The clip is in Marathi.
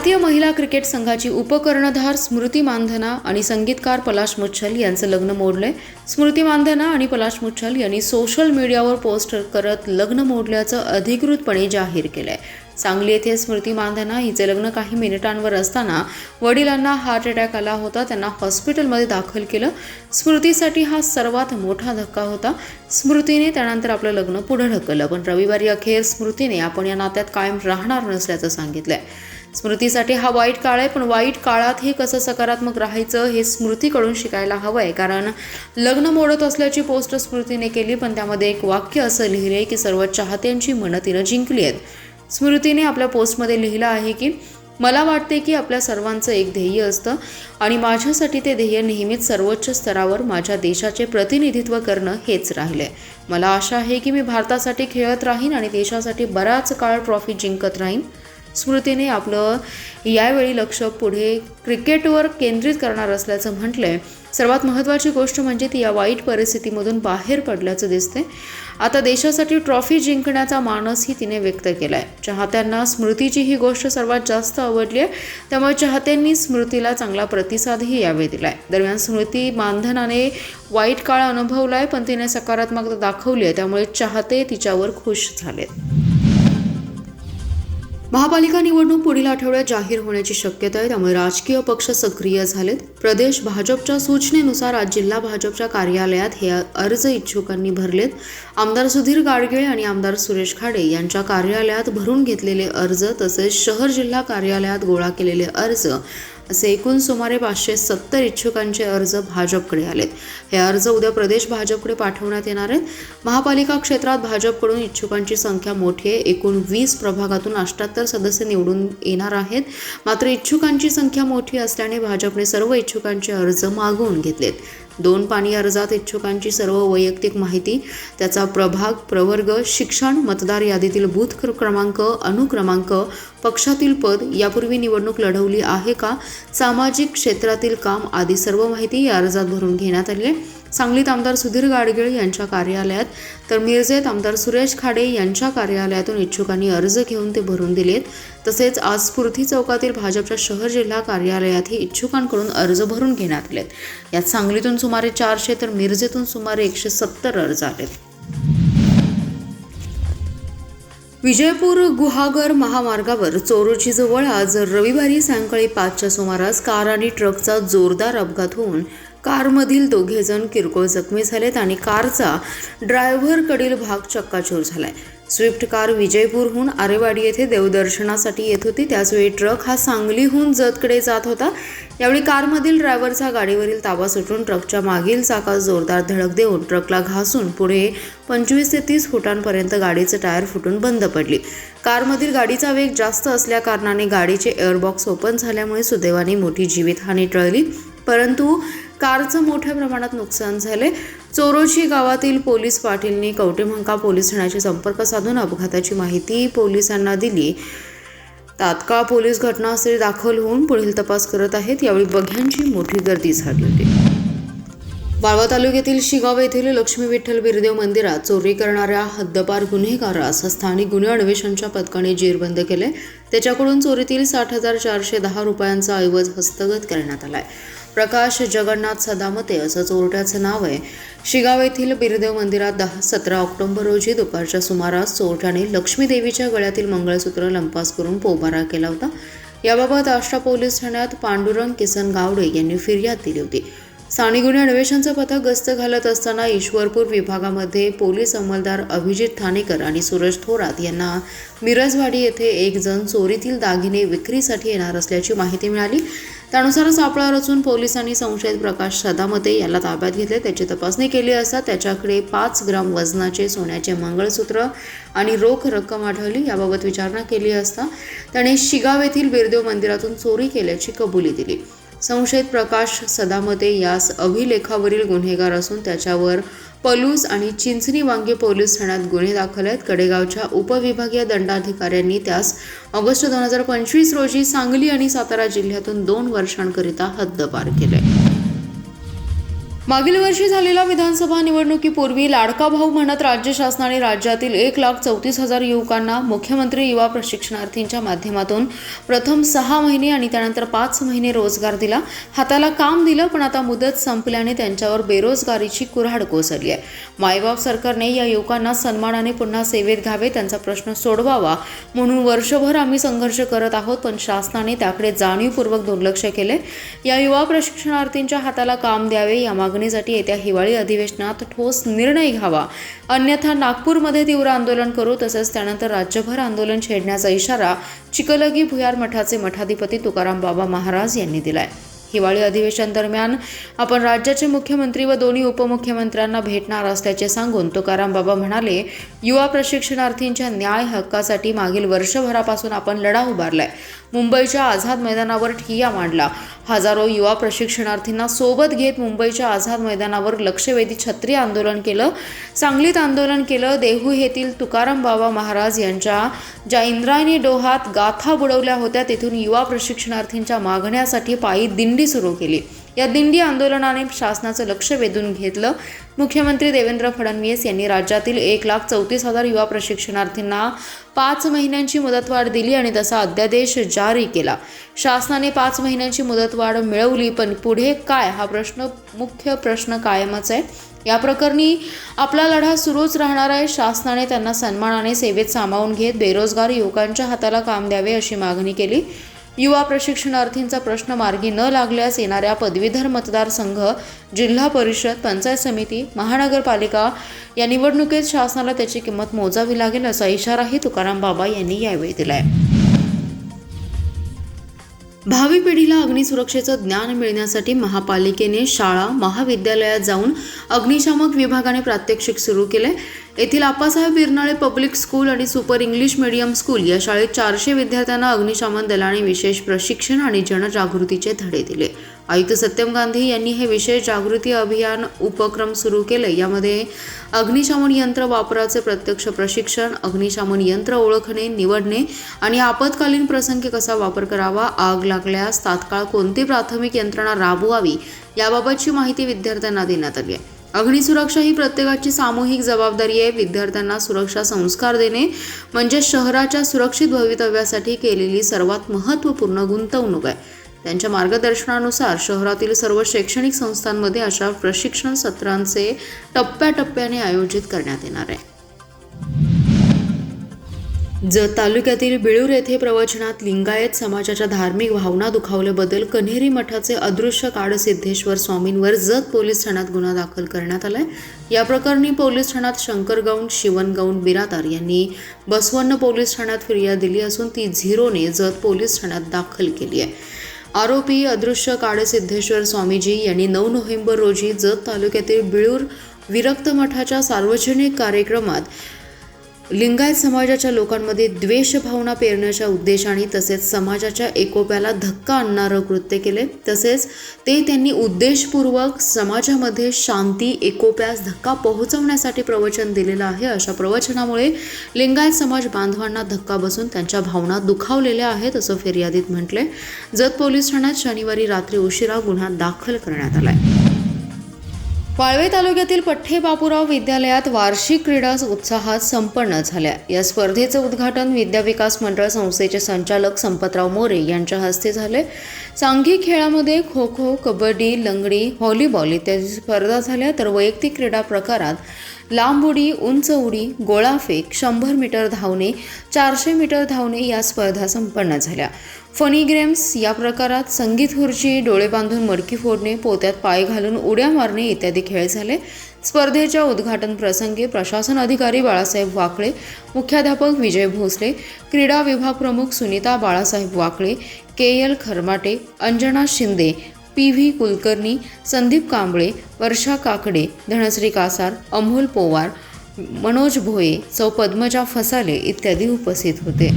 भारतीय महिला क्रिकेट संघाची उपकर्णधार स्मृती मानधना आणि संगीतकार पलाश मुच्छल यांचं लग्न मोडलंय. स्मृती मानधना आणि पलाश मुच्छल यांनी सोशल मीडियावर पोस्ट करत लग्न मोडल्याचं अधिकृतपणे जाहीर केलंय. सांगली येथे स्मृती मानधना हिचे लग्न काही मिनिटांवर असताना वडिलांना हार्ट अटॅक आला होता. त्यांना हॉस्पिटलमध्ये दाखल केलं. स्मृतीसाठी हा सर्वात मोठा धक्का होता. स्मृतीने त्यानंतर आपलं लग्न पुढे ढकललं, पण रविवारी अखेर स्मृतीने आपण या नात्यात कायम राहणार नसल्याचं सांगितलंय. स्मृतीसाठी हा वाईट काळ आहे, पण वाईट काळातही कसं सकारात्मक राहायचं हे स्मृतीकडून शिकायला हवंय. कारण लग्न मोडत असल्याची पोस्ट स्मृतीने केली, पण त्यामध्ये एक वाक्य असं लिहिलंय की सर्व चाहत्यांची मनं तिनं जिंकली आहेत. स्मृतीने आपल्या पोस्टमध्ये लिहिलं आहे की मला वाटते की आपल्या सर्वांचं एक ध्येय असतं आणि माझ्यासाठी ते ध्येय नेहमीच सर्वोच्च स्तरावर माझ्या देशाचे प्रतिनिधित्व करणं हेच राहिलंय. मला आशा आहे की मी भारतासाठी खेळत राहीन आणि देशासाठी बराच काळ ट्रॉफी जिंकत राहीन. स्मृतीने आपलं यावेळी लक्ष पुढे क्रिकेटवर केंद्रित करणार असल्याचं म्हटलंय. सर्वात महत्त्वाची गोष्ट म्हणजे ती या वाईट परिस्थितीमधून बाहेर पडल्याचं दिसते. आता देशासाठी ट्रॉफी जिंकण्याचा मानसही तिने व्यक्त केलाय. चाहत्यांना स्मृतीची ही गोष्ट सर्वात जास्त आवडली आहे, त्यामुळे चाहत्यांनी स्मृतीला चांगला प्रतिसादही यावेळी दिलाय. दरम्यान स्मृती मानधनाने वाईट काळ अनुभवलाय, पण तिने सकारात्मकता दाखवली आहे, त्यामुळे चाहते तिच्यावर खुश झालेत. महापालिका निवडणूक पुढील आठवड्यात जाहीर होण्याची शक्यता आहे, त्यामुळे राजकीय पक्ष सक्रिय झालेत. प्रदेश भाजपच्या सूचनेनुसार आज जिल्हा भाजपच्या कार्यालयात हे अर्ज इच्छुकांनी भरलेत. आमदार सुधीर गाडगीळ आणि आमदार सुरेश खाडे यांच्या कार्यालयात भरून घेतलेले अर्ज तसेच शहर जिल्हा कार्यालयात गोळा केलेले अर्ज असे एकूण सुमारे 570 इच्छुकांचे अर्ज भाजपकडे आलेत. हे अर्ज उद्या प्रदेश भाजपकडे पाठवण्यात येणार आहेत. महापालिका क्षेत्रात भाजपकडून इच्छुकांची संख्या मोठी आहे. एकूण 20 प्रभागातून 78 सदस्य निवडून येणार आहेत. मात्र इच्छुकांची संख्या मोठी असल्याने भाजपने सर्व इच्छुकांचे अर्ज मागवून घेतलेत. 2 पानी अर्जात इच्छुकांची सर्व वैयक्तिक माहिती, त्याचा प्रभाग, प्रवर्ग, शिक्षण, मतदार यादीतील बूथ क्रमांक, अनुक्रमांक, पक्षातील पद, यापूर्वी निवडणूक लढवली आहे का, सामाजिक क्षेत्रातील काम आदी सर्व माहिती या अर्जात भरून घेण्यात आली आहे. सांगलीत आमदार सुधीर गाडगीळ यांच्या कार्यालयात तर मिरजेत आमदार सुरेश खाडे यांच्या कार्यालयातून इच्छुकांनी अर्ज घेऊन ते भरून दिलेत. तसेच आज स्फूर्ती चौकातील भाजपच्या शहर जिल्हा कार्यालयातही इच्छुकांकडून अर्ज भरून घेण्यात आलेत. यात सांगलीतून सुमारे 400 तर मिरजेतून सुमारे 170 अर्ज आलेत. विजयपूर गुहागर महामार्गावर चोरोचीजवळ आज रविवारी सायंकाळी 5च्या सुमारास कार आणि ट्रकचा जोरदार अपघात होऊन कारमधील 2 जण किरकोळ जखमी झालेत आणि कारचा ड्रायव्हरकडील भाग चक्काचूर झालाय. स्विफ्ट कार विजयपूरहून आरेवाडी येथे देवदर्शनासाठी येत होती. त्याचवेळी ट्रक हा सांगलीहून जतकडे जात होता. यावेळी कारमधील ड्रायव्हरचा गाडीवरील ताबा सुटून ट्रकच्या मागील चाकात जोरदार धडक देऊन ट्रकला घासून पुढे 25 ते 30 फुटांपर्यंत गाडीचे टायर फुटून बंद पडली. कारमधील गाडीचा वेग जास्त असल्या कारणाने गाडीचे एअरबॉक्स ओपन झाल्यामुळे सुदैवाने मोठी जीवितहानी टळली, परंतु कारचं मोठ्या प्रमाणात नुकसान झाले. चोरोची गावातील पोलीस पाटीलनी कवटेमंका पोलीस ठाण्याशी संपर्क साधून अपघाताची माहिती पोलिसांना दिली. तात्काळ पोलीस घटनास्थळी दाखल होऊन पुढील तपास करत आहेत. यावेळी बघ्यांची मोठी गर्दी झाली होती. वाळवा तालुक्यातील शिगाव येथील लक्ष्मी विठ्ठल बिरदेव मंदिरात चोरी करणाऱ्या हद्दपार गुन्हेगारास स्थानिक गुन्हे अन्वेषणच्या पथकाने जेरबंद केले. त्याच्याकडून चोरीतील 60,410 रुपयांचा ऐवज हस्तगत करण्यात आलाय. प्रकाश जगन्नाथ सदामते असं चोरट्याचं नाव आहे. शिगाव येथील बिरदेव मंदिरात 17 ऑक्टोबर रोजी दुपारच्या सुमारास चोरट्याने लक्ष्मी देवीच्या गळ्यातील मंगळसूत्र लंपास करून पोबारा केला होता. याबाबत आष्टा पोलीस ठाण्यात पांडुरंग किसन गावडे यांनी फिर्याद दिली होती. स्थानिक गुन्हे अन्वेषणचं पथक गस्त घालत असताना ईश्वरपूर विभागामध्ये पोलीस अंमलदार अभिजित ठाणेकर आणि सूरज थोरात यांना मिरजवाडी येथे एक जण चोरीतील दागिने विक्रीसाठी येणार असल्याची माहिती मिळाली. त्यानुसार सापळा रचून पोलिसांनी संशयित प्रकाश सदामते याला ताब्यात घेतले. त्याची तपासणी केली असता त्याच्याकडे 5 ग्राम वजनाचे सोन्याचे मंगळसूत्र आणि रोख रक्कम आढळली. याबाबत विचारणा केली असता त्याने शिगाव येथील बिरदेव मंदिरातून चोरी केल्याची कबुली दिली. संशयित प्रकाश सदामते यास अभिलेखावरील गुन्हेगार असून त्याच्यावर पलूस आणि चिंचणी वांगे पोलीस ठाण्यात गुन्हे दाखल आहेत. कडेगावच्या उपविभागीय दंडाधिकाऱ्यांनी त्यास ऑगस्ट 2025 रोजी सांगली आणि सातारा जिल्ह्यातून 2 वर्षांकरिता हद्दपार केले. मागील वर्षी झालेल्या विधानसभा निवडणुकीपूर्वी लाडका भाऊ म्हणत राज्य शासनाने राज्यातील 1,34,000 युवकांना मुख्यमंत्री युवा प्रशिक्षणार्थींच्या माध्यमातून प्रथम 6 महिने आणि त्यानंतर 5 महिने रोजगार दिला. हाताला काम दिलं, पण आता मुदत संपल्याने त्यांच्यावर बेरोजगारीची कुऱ्हाड कोसळली आहे. मायबाप सरकारने या युवकांना सन्मानाने पुन्हा सेवेत घ्यावे, त्यांचा प्रश्न सोडवावा म्हणून वर्षभर आम्ही संघर्ष करत आहोत, पण शासनाने त्याकडे जाणीवपूर्वक दुर्लक्ष केले. या युवा प्रशिक्षणार्थींच्या हाताला काम द्यावे, या मागणीसाठी येत्या हिवाळी अधिवेशनात ठोस निर्णय घ्यावा, अन्यथा नागपूरमध्ये तीव्र आंदोलन करू. तसेच त्यानंतर राज्यभर आंदोलन छेडण्याचा इशारा चिकलगी भुयार मठाचे मठाधिपती तुकाराम बाबा महाराज यांनी दिलाय. हिवाळी अधिवेशन दरम्यान आपण राज्याचे मुख्यमंत्री व दोन्ही उपमुख्यमंत्र्यांना भेटणार असल्याचे सांगून तुकाराम बाबा म्हणाले, युवा प्रशिक्षणार्थींच्या न्याय हक्कासाठी मागील वर्षभरापासून आपण लढा उभारलाय. मुंबईच्या आझाद मैदानावर ठिय्या मांडला. हजारो युवा प्रशिक्षणार्थींना सोबत घेत मुंबईच्या आझाद मैदानावर लक्षवेधी छत्री आंदोलन केलं, सांगलीत आंदोलन केलं. देहू येथील तुकाराम बाबा महाराज यांच्या ज्या इंद्रायणी डोहात गाथा बुडवल्या होत्या, तेथून युवा प्रशिक्षणार्थींच्या मागण्यासाठी पायी दिंडी सुरू केली. या दिंडी आंदोलनाने शासनाचं लक्ष वेधून घेतलं. मुख्यमंत्री देवेंद्र फडणवीस यांनी राज्यातील 1,34,000 युवा प्रशिक्षणार्थींना 5 महिन्यांची मुदतवाढ दिली आणि तसा अध्यादेश जारी केला. शासनाने 5 महिन्यांची मुदतवाढ मिळवली, पण पुढे काय हा मुख्य प्रश्न कायमच आहे. या प्रकरणी आपला लढा सुरूच राहणार आहे. शासनाने त्यांना सन्मानाने सेवेत सामावून घेत बेरोजगार युवकांच्या हाताला काम द्यावे अशी मागणी केली. युवा प्रशिक्षणार्थींचा प्रश्न मार्गी न लागल्यास येणाऱ्या पदवीधर मतदारसंघ, जिल्हा परिषद, पंचायत समिती, महानगरपालिका या निवडणुकीत शासनाला त्याची किंमत मोजावी लागेल असा इशाराही तुकाराम बाबा यांनी यावेळी दिलाय. भावी पिढीला अग्निसुरक्षेचं ज्ञान मिळण्यासाठी महापालिकेने शाळा महाविद्यालयात जाऊन अग्निशामक विभागाने प्रात्यक्षिक सुरू केले. येथील आप्पासाहेब बिरनाळे पब्लिक स्कूल आणि सुपर इंग्लिश मीडियम स्कूल या शाळेत 400 विद्यार्थ्यांना अग्निशमन दलाने विशेष प्रशिक्षण आणि जनजागृतीचे धडे दिले. आयुक्त सत्यम गांधी यांनी हे विशेष जागृती अभियान उपक्रम सुरू केले. यामध्ये अग्निशमन यंत्र वापराचे प्रत्यक्ष प्रशिक्षण, अग्निशमन यंत्र ओळखणे, निवडणे आणि आपत्कालीन प्रसंगी कसा वापर करावा, आग लागल्यास तात्काळ कोणती प्राथमिक यंत्रणा राबवावी याबाबतची माहिती विद्यार्थ्यांना देण्यात आली आहे. अग्निसुरक्षा ही प्रत्येकाची सामूहिक जबाबदारी आहे. विद्यार्थ्यांना सुरक्षा संस्कार देणे म्हणजे शहराच्या सुरक्षित भवितव्यासाठी केलेली सर्वात महत्त्वपूर्ण गुंतवणूक आहे. त्यांच्या मार्गदर्शनानुसार शहरातील सर्व शैक्षणिक संस्थांमध्ये अशा प्रशिक्षण सत्रांचे टप्प्याटप्प्याने आयोजित करण्यात येणार आहे. जत तालुक्यातील बिळूर येथे प्रवचनात लिंगायत समाजाच्या धार्मिक भावना दुखावल्याबद्दल कन्हेरी मठाचे अदृश्य काळसिद्धेश्वर स्वामींवर जत पोलीस ठाण्यात गुन्हा दाखल करण्यात आलाय. या प्रकरणी पोलीस ठाण्यात शंकर गौंड, शिवन गौंड बिरादार यांनी बसवण्ण पोलीस ठाण्यात फिर्याद दिली असून ती 0ने जत पोलीस ठाण्यात दाखल केली आहे. आरोपी अदृश्य काळसिद्धेश्वर स्वामीजी यांनी 9 नोव्हेंबर रोजी जत तालुक्यातील बिळूर विरक्त मठाच्या सार्वजनिक कार्यक्रमात लिंगायत समाजाच्या लोकांमध्ये द्वेष भावना पेरण्याच्या उद्देशाने तसेच समाजाच्या एकोप्याला धक्का आणणारं कृत्य केले. तसेच त्यांनी उद्देशपूर्वक समाजामध्ये शांती एकोप्यास धक्का पोहोचवण्यासाठी प्रवचन दिलेलं आहे. अशा प्रवचनामुळे लिंगायत समाज बांधवांना धक्का बसून त्यांच्या भावना दुखावलेल्या आहेत असं फिर्यादीत म्हटले. जत पोलीस ठाण्यात शनिवारी रात्री उशिरा गुन्हा दाखल करण्यात आलाय. वाळवे तालुक्यातील पठ्ठे बापूराव विद्यालयात वार्षिक क्रीडा उत्साहात संपन्न झाल्या. या स्पर्धेचं उद्घाटन विद्याविकास मंडळ संस्थेचे संचालक संपतराव मोरे यांच्या हस्ते झाले. सांघिक खेळामध्ये खो खो, कबड्डी, लंगडी, व्हॉलीबॉल इत्यादी स्पर्धा झाल्या, तर वैयक्तिक क्रीडा प्रकारात लांब उडी, उंच उडी, गोळाफेक, 100 मीटर धावणे, 400 मीटर धावणे या स्पर्धा संपन्न झाल्या. फनी गेम्स या प्रकारात संगीत खुर्ची, डोळे बांधून मडकी फोडणे, पोत्यात पाय घालून उड्या मारणे इत्यादी खेळ झाले. स्पर्धेच्या उद्घाटन प्रसंगी प्रशासन अधिकारी बाळासाहेब वाकळे, मुख्याध्यापक विजय भोसले, क्रीडा विभाग प्रमुख सुनीता बाळासाहेब वाकळे, KL खरमाटे, अंजना शिंदे, PV कुलकर्णी, संदीप कांबळे, वर्षा काकडे, धनश्री कासार, अमोल पोवार, मनोज भोये, सौ पद्मजा फसाले इत्यादी उपस्थित होते.